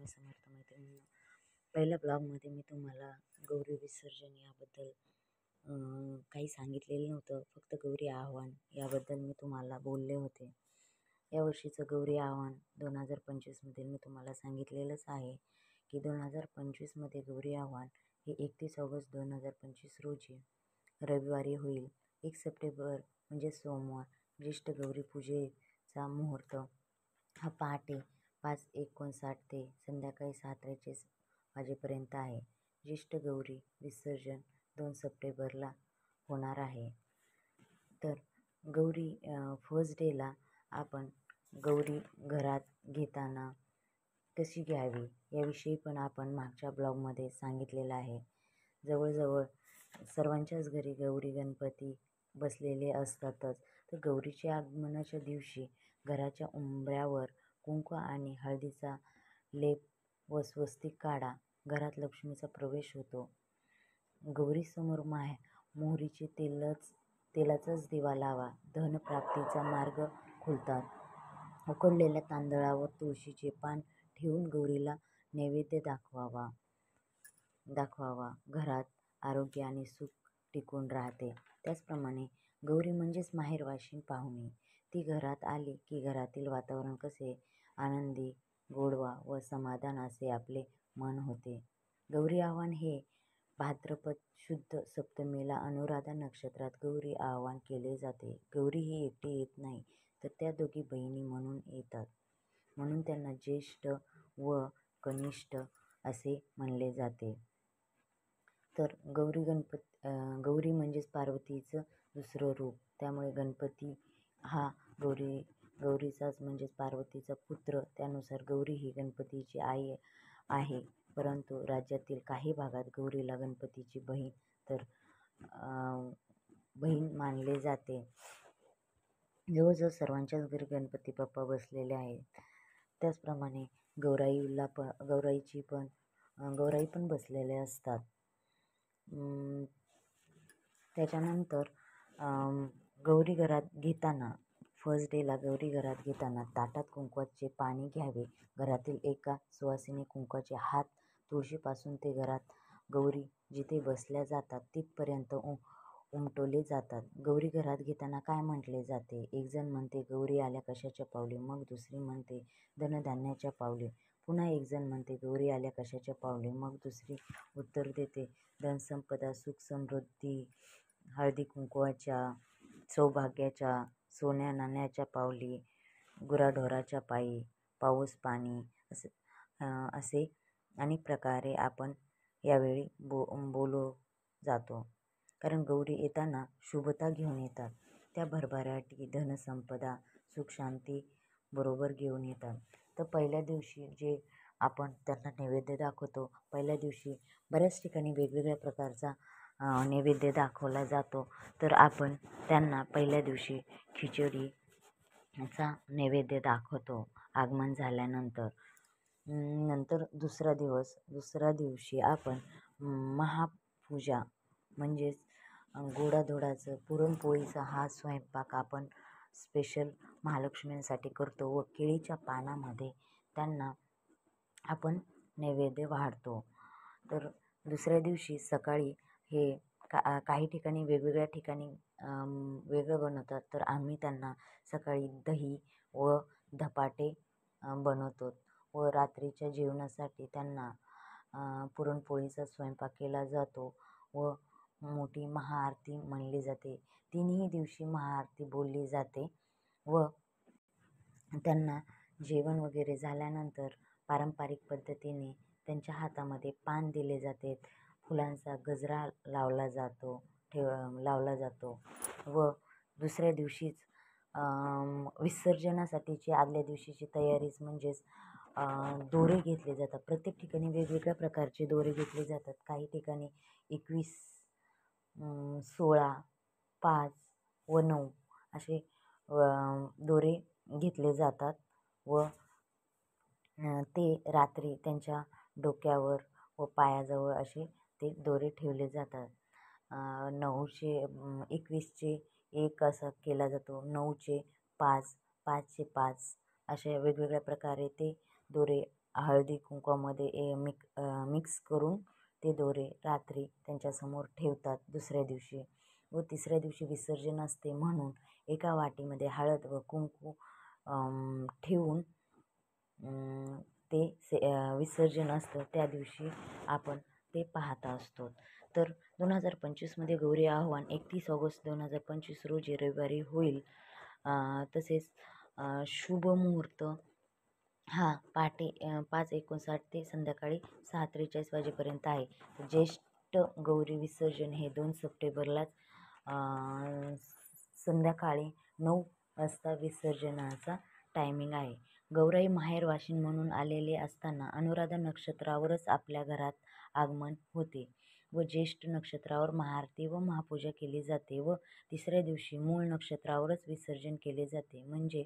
स्वामी समर्थ मैत्रिणींनो. पहिल्या ब्लॉगमध्ये मी तुम्हाला गौरी विसर्जन याबद्दल काही सांगितलेलं नव्हतं. फक्त गौरी आव्हान याबद्दल मी तुम्हाला बोलले होते. यावर्षीचं गौरी आव्हान 2025मध्ये मी तुम्हाला सांगितलेलंच आहे की 2025मध्ये गौरी आव्हान हे 31 ऑगस्ट 2025 रोजी रविवारी होईल. 1 सप्टेंबर म्हणजे सोमवार ज्येष्ठ गौरी पूजेचा मुहूर्त हा पहाटे 5:59 ते संध्याकाळी 7:43 वाजेपर्यंत आहे. ज्येष्ठ गौरी विसर्जन 2 सप्टेंबरला होणार आहे. तर गौरी फर्स्ट डेला आपण गौरी घरात घेताना कशी घ्यावी याविषयी पण आपण मागच्या ब्लॉगमध्ये सांगितलेलं आहे. जवळजवळ सर्वांच्याच घरी गौरी गणपती बसलेले असतातच. तर गौरीच्या आगमनाच्या दिवशी घराच्या उंबऱ्यावर कुंकू आणि हळदीचा लेप व स्वस्तिक काढा. घरात लक्ष्मीचा प्रवेश होतो. गौरीसमोर मोहरीचे तेलाचाच दिवा लावा. धनप्राप्तीचा मार्ग खुलतात. उकडलेल्या तांदळावर तुळशीचे पान ठेवून गौरीला नैवेद्य दाखवावा. घरात आरोग्य आणि सुख टिकून राहते. त्याचप्रमाणे गौरी म्हणजेच माहेरवाशीण पाहुणे. ती घरात आली की घरातील वातावरण कसे आनंदी, गोडवा व समाधान असे आपले मन होते. गौरी आव्हान हे भाद्रपद शुद्ध सप्तमीला अनुराधा नक्षत्रात गौरी आव्हान केले जाते. गौरी ही एकटी येत नाही, तर त्या दोघी बहिणी म्हणून येतात. म्हणून त्यांना ज्येष्ठ व कनिष्ठ असे म्हणले जाते. तर गौरी म्हणजेच पार्वतीचं दुसरं रूप. त्यामुळे गणपती हा गौरीचाच म्हणजेच पार्वतीचा पुत्र. त्यानुसार गौरी ही गणपतीची आई आहे. परंतु राज्यातील काही भागात गौरीला गणपतीची बहीण मानले जाते. जवळजवळ सर्वांच्याच घरी गणपती बाप्पा बसलेले आहेत. त्याचप्रमाणे गौराई पण बसलेले असतात. त्याच्यानंतर गौरी घरात घेताना फर्स्ट डेला गौरी घरात घेताना ताटात कुंकवाचे पाणी घ्यावे. घरातील एका सुवासिनी कुंकवाचे हात तुळशीपासून ते घरात गौरी जिथे बसल्या जातात तिथपर्यंत उमटवले जातात. गौरी घरात घेताना काय म्हटले जाते? एक जण म्हणते गौरी आल्या कशाच्या पावली, मग दुसरी म्हणते धनधान्याच्या पावली, पुन्हा एक जण म्हणते गौरी आल्या कशाच्या पावली, मग दुसरी उत्तर देते धनसंपदा, सुख समृद्धी, हळदी कुंकवाच्या, सौभाग्याच्या, सोन्या नाण्याच्या पावली, गुराढोराच्या पायी, पाऊस पाणी असे अनेक प्रकारे आपण यावेळी बोलू जातो. कारण गौरी येताना शुभता घेऊन येतात. त्या भरभराटी, धनसंपदा, सुख शांती बरोबर घेऊन येतात. तर पहिल्या दिवशी जे आपण त्यांना नैवेद्य दाखवतो, पहिल्या दिवशी बऱ्याच ठिकाणी वेगवेगळ्या प्रकारचा नैवेद्य दाखवला जातो. तर आपण त्यांना पहिल्या दिवशी खिचडीचा नैवेद्य दाखवतो आगमन झाल्यानंतर. नंतर दुसरा दिवशी आपण महापूजा म्हणजेच गोडाधोडाचं पुरणपोळीचा हा स्वयंपाक आपण स्पेशल महालक्ष्मींसाठी करतो व केळीच्या पानामध्ये त्यांना आपण नैवेद्य वाढतो. तर दुसऱ्या दिवशी सकाळी हे काही ठिकाणी वेगवेगळ्या ठिकाणी वेगळं बनवतात. तर आम्ही त्यांना सकाळी दही व धपाटे बनवतो व रात्रीच्या जेवणासाठी त्यांना पुरणपोळीचा स्वयंपाक केला जातो व मोठी महाआरती म्हणली जाते. तिन्ही दिवशी महाआरती बोलली जाते व त्यांना जेवण वगैरे झाल्यानंतर पारंपरिक पद्धतीने त्यांच्या हातामध्ये पान दिले जाते. फुलांचा गजरा लावला जातो व दुसऱ्या दिवशीच विसर्जनासाठीची आदल्या दिवशीची तयारीच म्हणजेच दोरे घेतले जातात. प्रत्येक ठिकाणी वेगवेगळ्या प्रकारचे दोरे घेतले जातात. काही ठिकाणी 21, 16, 5 व 9 असे दोरे घेतले जातात व ते रात्री त्यांच्या डोक्यावर व पायाजवळ असे ते दोरे ठेवले जातात. 21चे 1 असा केला जातो, 9चे 5, 5चे 5 अशा वेगवेगळ्या प्रकारे ते दोरे हळदी कुंकवामध्ये मिक्स करून ते दोरे रात्री त्यांच्यासमोर ठेवतात दुसऱ्या दिवशी. व तिसऱ्या दिवशी विसर्जन असते म्हणून एका वाटीमध्ये हळद व कुंकू ठेवून ते विसर्जन असतं त्या दिवशी आपण ते पाहत असतो. तर 2025मध्ये गौरी आव्हान 31 ऑगस्ट 2025 रोजी रविवारी होईल. तसेच शुभ मुहूर्त हा पहाटे 5:59 ते संध्याकाळी 6:43 वाजेपर्यंत आहे. ज्येष्ठ गौरी विसर्जन हे 2 सप्टेंबरलाच संध्याकाळी 9 वाजता विसर्जनाचा टायमिंग आहे. गौराई माहेर वाशिन म्हणून आलेले असताना अनुराधा नक्षत्रावरच आपल्या घरात आगमन होते व ज्येष्ठ नक्षत्रावर महाआरती व महापूजा केली जाते व तिसऱ्या दिवशी मूळ नक्षत्रावरच विसर्जन केले जाते. म्हणजे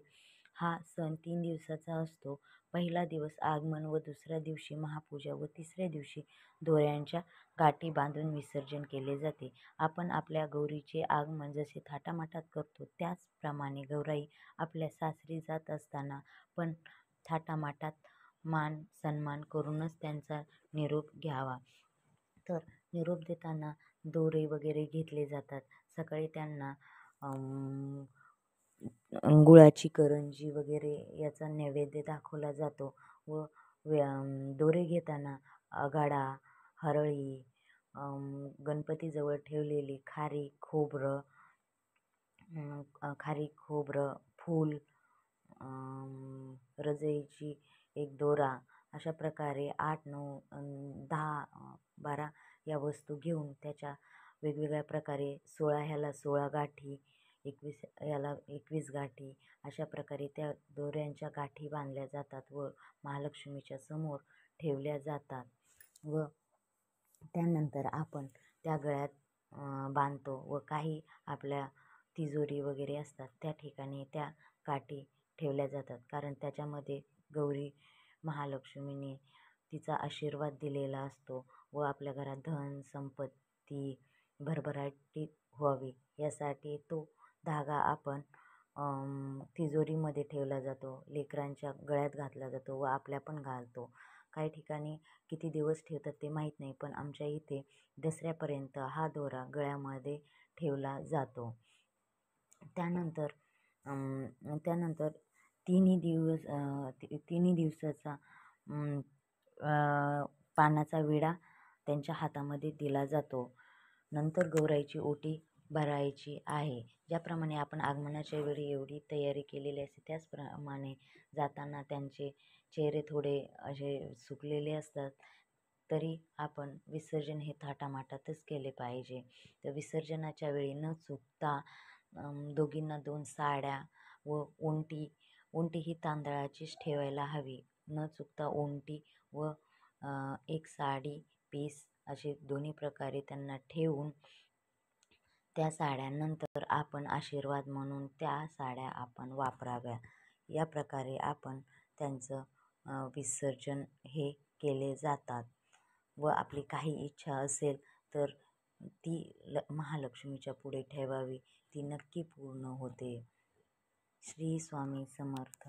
हा सण 3 दिवसाचा असतो. पहिला दिवस आगमन व दुसऱ्या दिवशी महापूजा व तिसऱ्या दिवशी दोऱ्यांच्या गाठी बांधून विसर्जन केले जाते. आपण आपल्या गौरीचे आगमन जसे थाटामाटात करतो त्याचप्रमाणे गौराई आपल्या सासरी जात असताना पण थाटामाटात मान सन्मान करूनच त्यांचा निरोप घ्यावा. तर निरोप देताना दोरे वगैरे घेतले जातात. सकाळी त्यांना गुळाची करंजी वगैरे याचा नैवेद्य दाखवला जातो व दोरे घेताना आघाडा, हरळी, गणपतीजवळ ठेवलेली खारीक खोबरं, फूल, रजईची एक दोरा अशा प्रकारे 8, 9, 10, 12 या वस्तू घेऊन त्याच्या वेगवेगळ्या प्रकारे 16 ह्याला 16 गाठी, 21 याला 21 गाठी अशा प्रकारे त्या दोऱ्यांच्या गाठी बांधल्या जातात व महालक्ष्मीच्या समोर ठेवल्या जातात व त्यानंतर आपण त्या गळ्यात बांधतो व काही आपल्या तिजोरी वगैरे असतात त्या ठिकाणी त्या गाठी ठेवल्या जातात. कारण त्याच्यामध्ये गौरी महालक्ष्मीने तिचा आशीर्वाद दिलेला असतो व आपल्या घरात धन संपत्ती भरभराटी व्हावी यासाठी तो धागा आपण तिजोरीमध्ये ठेवला जातो, लेकरांच्या गळ्यात घातला जातो व आपल्या पण घालतो. काही ठिकाणी किती दिवस ठेवतात ते माहीत नाही, पण आमच्या इथे दसऱ्यापर्यंत हा दोरा गळ्यामध्ये ठेवला जातो. त्यानंतर तिन्ही दिवसाचा पानाचा विडा त्यांच्या हातामध्ये दिला जातो. नंतर गौराईची ओटी भरायची आहे. ज्याप्रमाणे आपण आगमनाच्या वेळी एवढी तयारी केलेली असते त्याचप्रमाणे जाताना त्यांचे चेहरे थोडे असे सुकलेले असतात. तरी आपण विसर्जन हे थाटामाटातच केले पाहिजे. तर विसर्जनाच्या वेळी न चुकता दोघींना 2 साड्या व ओंटी ही तांदळाचीच ठेवायला हवी. न चुकता ओंटी व एक साडी पीस असे दोन्ही प्रकारे त्यांना ठेवून त्या साड्यांनंतर आपण आशीर्वाद म्हणून त्या साड्या आपण वापराव्या. या प्रकारे आपण त्यांचं विसर्जन हे केले जातात व आपली काही इच्छा असेल तर ती महालक्ष्मीच्या पुढे ठेवावी, ती नक्की पूर्ण होते. श्री स्वामी समर्थ.